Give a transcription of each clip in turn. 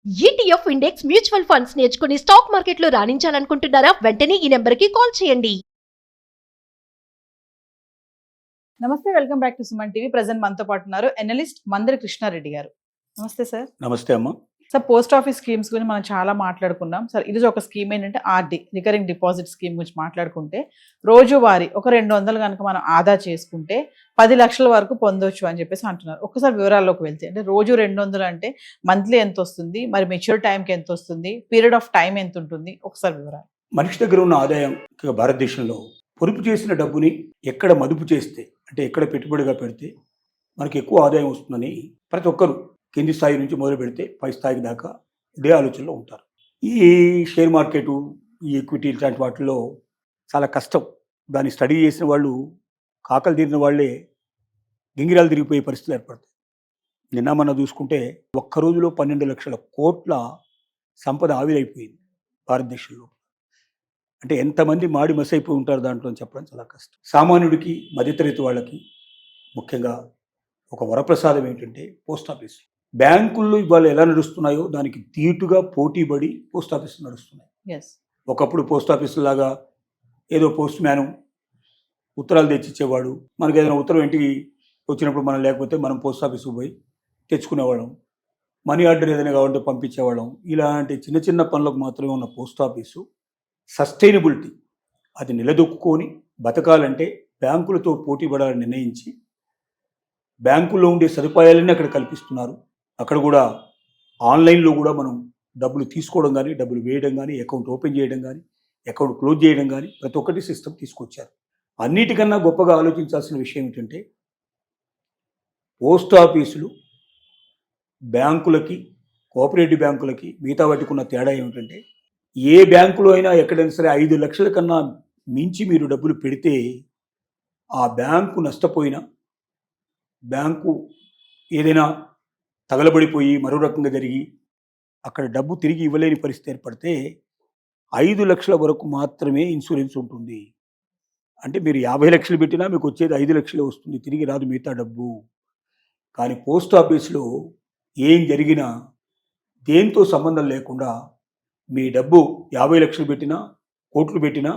ETF index mutual funds నేర్చుకుని stock మార్కెట్లో రాణించాలనుకుంటున్నారా? వెంటనే ఈ నెంబర్కి కాల్ చేయండి. నమస్తే, welcome back to Suman TV. Present మనతో పాటు ఉన్నారు ఎనలిస్ట్ మందరి కృష్ణారెడ్డి గారు. నమస్తే సార్. నమస్తే అమ్మ. సార్, పోస్ట్ ఆఫీస్ స్కీమ్స్ గురించి మనం చాలా మాట్లాడుకున్నాం సార్. ఇది ఒక స్కీమ్ ఏంటంటే ఆర్డి, రికరింగ్ డిపాజిట్ స్కీమ్ గురించి మాట్లాడుకుంటే రోజువారీ ఒక 200 కనుక మనం ఆదా చేసుకుంటే 10 లక్షల వరకు పొందొచ్చు అని చెప్పేసి అంటున్నారు. ఒక్కసారి వివరాల్లోకి వెళ్తే, అంటే రోజు 200 అంటే మంత్లీ ఎంత వస్తుంది, మరి మెచ్యూర్ టైంకి ఎంత వస్తుంది, పీరియడ్ ఆఫ్ టైం ఎంత ఉంటుంది, ఒకసారి వివరాలు. మనిషి దగ్గర ఉన్న ఆదాయం భారతదేశంలో పొదుపు చేసిన డబ్బుని ఎక్కడ మదుపు చేస్తే, అంటే ఎక్కడ పెట్టుబడిగా పెడితే మనకి ఎక్కువ ఆదాయం వస్తుందని ప్రతి ఒక్కరు కింది స్థాయి నుంచి మొదలు పెడితే పై స్థాయికి దాకా ఇదే ఆలోచనలో ఉంటారు. ఈ షేర్ మార్కెటు, ఈ ఈక్విటీ ఇలాంటి వాటిల్లో చాలా కష్టం. దాన్ని స్టడీ చేసిన వాళ్ళు, కాకలు తీరిన వాళ్ళే గింగిరాలు తిరిగిపోయే పరిస్థితులు ఏర్పడతాయి. నిన్న మొన్న చూసుకుంటే ఒక్క రోజులో 12 లక్షల కోట్ల సంపద ఆవిరైపోయింది భారతదేశంలో. అంటే ఎంతమంది మాడి మసైపోయి ఉంటారు దాంట్లో అని చెప్పడం చాలా కష్టం. సామాన్యుడికి, మధ్యతరగతి వాళ్ళకి ముఖ్యంగా ఒక వరప్రసాదం ఏంటంటే పోస్ట్ ఆఫీస్. బ్యాంకుల్లో ఇవాళ ఎలా నడుస్తున్నాయో దానికి ధీటుగా పోటీపడి పోస్ట్ ఆఫీసులు నడుస్తున్నాయి. ఒకప్పుడు పోస్ట్ ఆఫీసు లాగా ఏదో పోస్ట్ మ్యాను ఉత్తరాలు తెచ్చిచ్చేవాడు. మనకి ఏదైనా ఉత్తరం ఇంటికి వచ్చినప్పుడు మనం లేకపోతే మనం పోస్ట్ ఆఫీసుకు పోయి తెచ్చుకునేవాళ్ళం. మనీ ఆర్డర్ ఏదైనా కావాలంటే పంపించేవాళ్ళం. ఇలాంటి చిన్న చిన్న పనులకు మాత్రమే ఉన్న పోస్ట్ ఆఫీసు సస్టైనబిలిటీ, అది నిలదొక్కుని బతకాలంటే బ్యాంకులతో పోటీ పడాలని నిర్ణయించి బ్యాంకుల్లో ఉండే సదుపాయాలన్నీ అక్కడ కల్పిస్తున్నారు. అక్కడ కూడా ఆన్లైన్లో కూడా మనం డబ్బులు తీసుకోవడం కానీ, డబ్బులు వేయడం కానీ, అకౌంట్ ఓపెన్ చేయడం కానీ, అకౌంట్ క్లోజ్ చేయడం కానీ ప్రతి ఒక్కటి సిస్టమ్ తీసుకొచ్చారు. అన్నిటికన్నా గొప్పగా ఆలోచించాల్సిన విషయం ఏంటంటే పోస్ట్ ఆఫీసులు బ్యాంకులకి, కోఆపరేటివ్ బ్యాంకులకి మిగతా వాటికి ఉన్న తేడా ఏమిటంటే, ఏ బ్యాంకులో అయినా ఎక్కడైనా సరే 5 లక్షల కన్నా మించి మీరు డబ్బులు పెడితే ఆ బ్యాంకు నష్టపోయినా, బ్యాంకు ఏదైనా తగలబడిపోయి మరో రకంగా జరిగి అక్కడ డబ్బు తిరిగి ఇవ్వలేని పరిస్థితి ఏర్పడితే 5 లక్షల వరకు మాత్రమే ఇన్సూరెన్స్ ఉంటుంది. అంటే మీరు 50 లక్షలు పెట్టినా మీకు వచ్చేది 5 లక్షలే వస్తుంది, తిరిగి రాదు మిగతా డబ్బు. కానీ పోస్ట్ ఆఫీస్లో ఏం జరిగినా దేంతో సంబంధం లేకుండా మీ డబ్బు 50 లక్షలు పెట్టినా, కోట్లు పెట్టినా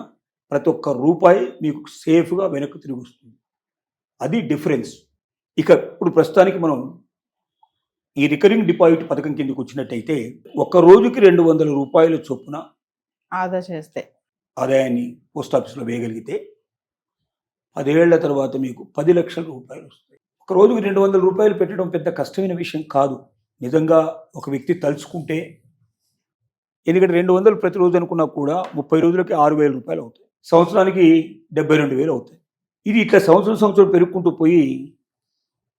ప్రతి ఒక్క రూపాయి మీకు సేఫ్గా వెనక్కి తిరిగి వస్తుంది. అది డిఫరెన్స్. ఇక ఇప్పుడు ప్రస్తుతానికి మనం ఈ రికరింగ్ డిపాజిట్ పథకం కిందకి వచ్చినట్టయితే ఒక్క రోజుకి 200 రూపాయల చొప్పున ఆదా చేస్తే ఆదాయాన్ని పోస్ట్ ఆఫీస్లో వేయగలిగితే 10 ఏళ్ల తర్వాత మీకు 10 లక్షల రూపాయలు వస్తాయి. ఒక రోజుకి 200 రూపాయలు పెట్టడం పెద్ద కష్టమైన విషయం కాదు నిజంగా ఒక వ్యక్తి తలుచుకుంటే. ఎందుకంటే 200 ప్రతిరోజు అనుకున్నా కూడా 30 రోజులకి 6,000 రూపాయలు అవుతాయి. సంవత్సరానికి 72,000 అవుతాయి. ఇది ఇట్లా సంవత్సరం పెరుగుకుంటూ పోయి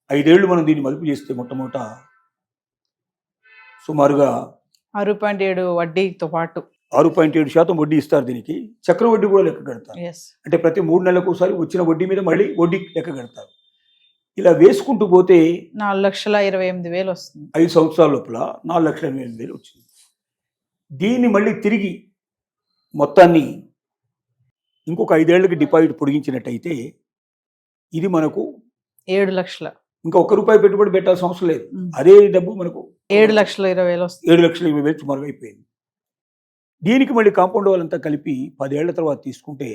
5 ఏళ్ళు మనం దీన్ని మదుపు చేస్తే మొట్టమొదట సుమారుగా 6.7 వడ్డీతో పాటు 6.7% వడ్డీ ఇస్తారు. దీనికి చక్ర వడ్డీ కూడా లెక్క కడతారు. అంటే ప్రతి 3 నెలలకు ఒకసారి వచ్చిన వడ్డీ మీద మళ్ళీ వడ్డీ లెక్క కడతారు. ఇలా వేసుకుంటూ పోతే 4,28,000 వస్తుంది. 5 సంవత్సరాల లోపల 4,28,000 వచ్చింది. దీన్ని మళ్ళీ తిరిగి మొత్తాన్ని ఇంకొక 5 ఏళ్ళకి డిపాజిట్ పొడిగించినట్టయితే ఇది మనకు 7 లక్షలు. ఇంకా ₹1 పెట్టుబడి పెట్టాల్సిన అవసరం లేదు. అదే డబ్బు మనకు 7,20,000 వస్తుంది. 7,20,000 సుమారుగా అయిపోయింది. దీనికి మళ్ళీ కాంపౌండ్ వాళ్ళంతా కలిపి 10 ఏళ్ల తర్వాత తీసుకుంటే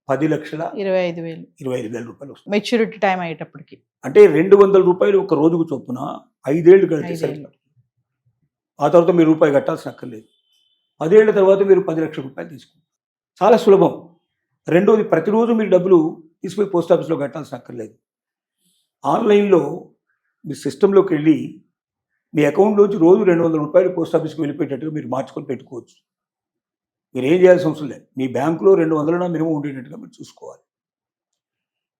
10,25,000 రూపాయలు వస్తుంది. మెచ్యూరిటీ టైం అయ్యేటప్పటికి అంటే 200 రూపాయలు ఒక రోజుకు చొప్పున 5 ఏళ్ళు కడితే సరిపోతుంది. ఆ తర్వాత మీరు రూపాయి కట్టాల్సిన అక్కర్లేదు. 10 ఏళ్ల తర్వాత మీరు 10 లక్షల రూపాయలు తీసుకుంటారు. చాలా సులభం. రెండోది, ప్రతిరోజు మీరు డబ్బులు తీసుకుపోయి పోస్ట్ ఆఫీస్లో కట్టాల్సిన అక్కర్లేదు. ఆన్లైన్లో మీ సిస్టంలోకి వెళ్ళి మీ అకౌంట్లోంచి రోజు 200 రూపాయలు పోస్ట్ ఆఫీస్కి వెళ్ళిపోయేటట్టుగా మీరు మార్చుకొని పెట్టుకోవచ్చు. మీరు ఏం చేయాల్సిన అవసరం లేదు. మీ బ్యాంకులో 200 మినిమం ఉండేటట్టుగా మీరు చూసుకోవాలి.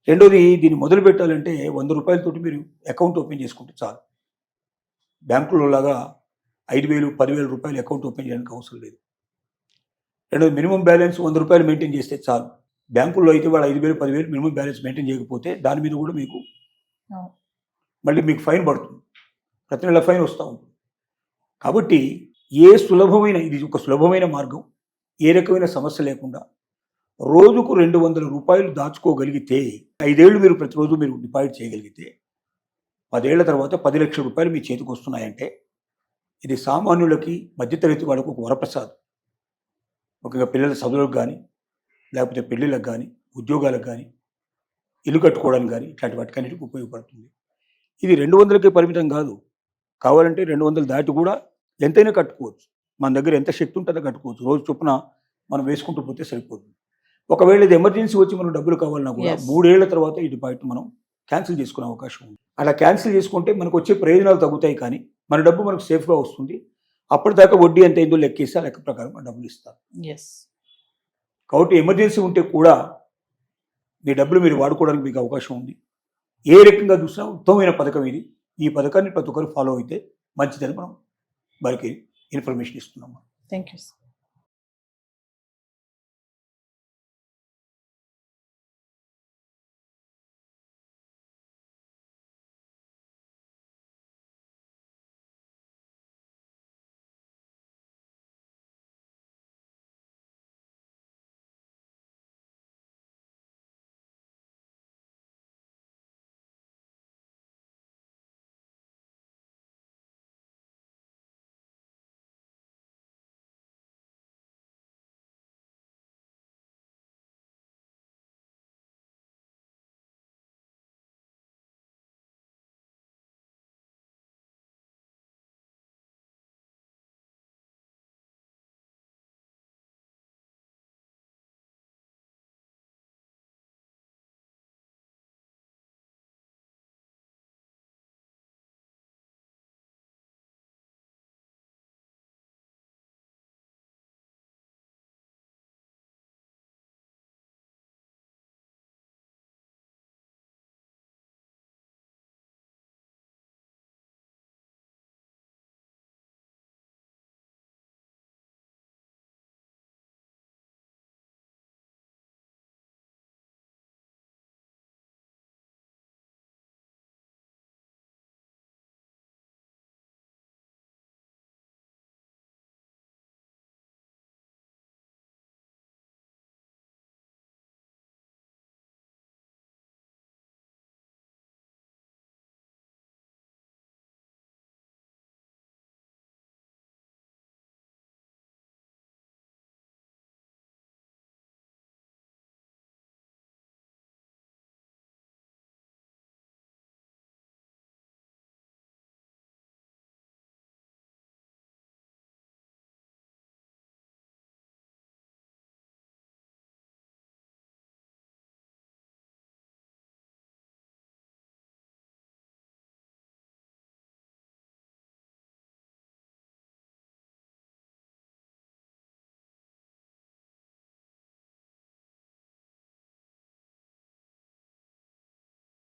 రెండోది, దీన్ని మొదలు పెట్టాలంటే 100 రూపాయలతోటి మీరు అకౌంట్ ఓపెన్ చేసుకుంటే చాలు. బ్యాంకులో లాగా 5,000, 10,000 రూపాయలు అకౌంట్ ఓపెన్ చేయడానికి అవసరం లేదు. రెండోది, మినిమం బ్యాలెన్స్ 100 రూపాయలు మెయింటైన్ చేస్తే చాలు. బ్యాంకుల్లో అయితే వాళ్ళు 5,000, 10,000 మినిమం బ్యాలెన్స్ మెయింటైన్ చేయకపోతే దాని మీద కూడా మీకు మళ్ళీ మీకు ఫైన్ పడుతుంది. ప్రతి నెల ఫైన్ వస్తూ ఉంటుంది. కాబట్టి ఇది ఒక సులభమైన మార్గం. ఏ రకమైన సమస్య లేకుండా రోజుకు 200 రూపాయలు దాచుకోగలిగితే 5 ఏళ్ళు మీరు ప్రతిరోజు మీరు డిపాజిట్ చేయగలిగితే 10 ఏళ్ల తర్వాత 10 లక్షల రూపాయలు మీ చేతికి వస్తున్నాయంటే ఇది సామాన్యులకి మధ్యతరగతి వాళ్ళకు ఒక వరప్రసాదం. ముఖ్యంగా పిల్లల చదువులకు కానీ, లేకపోతే పెళ్ళిళ్ళకు కానీ, ఉద్యోగాలకు కానీ, ఇల్లు కట్టుకోవడానికి కానీ, ఇట్లాంటి వాటికన్నిటికి ఉపయోగపడుతుంది. ఇది 200కే పరిమితం కాదు. కావాలంటే 200 దాటి కూడా ఎంతైనా కట్టుకోవచ్చు. మన దగ్గర ఎంత శక్తి ఉంటుందో కట్టుకోవచ్చు. రోజు చొప్పున మనం వేసుకుంటూ పోతే సరిపోతుంది. ఒకవేళ ఇది ఎమర్జెన్సీ వచ్చి మనకు డబ్బులు కావాలన్నా కూడా Yes. 3 ఏళ్ల తర్వాత ఈ డిపాజిట్ మనం క్యాన్సిల్ చేసుకునే అవకాశం ఉంది. అలా క్యాన్సిల్ చేసుకుంటే మనకు వచ్చే ప్రయోజనాలు తగ్గుతాయి, కానీ మన డబ్బు మనకు సేఫ్గా వస్తుంది. అప్పటిదాకా వడ్డీ ఎంత అయిందో లెక్కేసి ఆ లెక్క ప్రకారం మన డబ్బులు ఇస్తారు. ఎస్. కాబట్టి ఎమర్జెన్సీ ఉంటే కూడా మీ డబ్బులు మీరు వాడుకోవడానికి మీకు అవకాశం ఉంది. ఏ రకంగా చూసినా ఉత్తమమైన పథకం ఇది. ఈ పథకాన్ని ప్రతి ఒక్కరు ఫాలో అయితే మంచిదని మనం వారికి ఇన్ఫర్మేషన్ ఇస్తున్నాము. Thank you.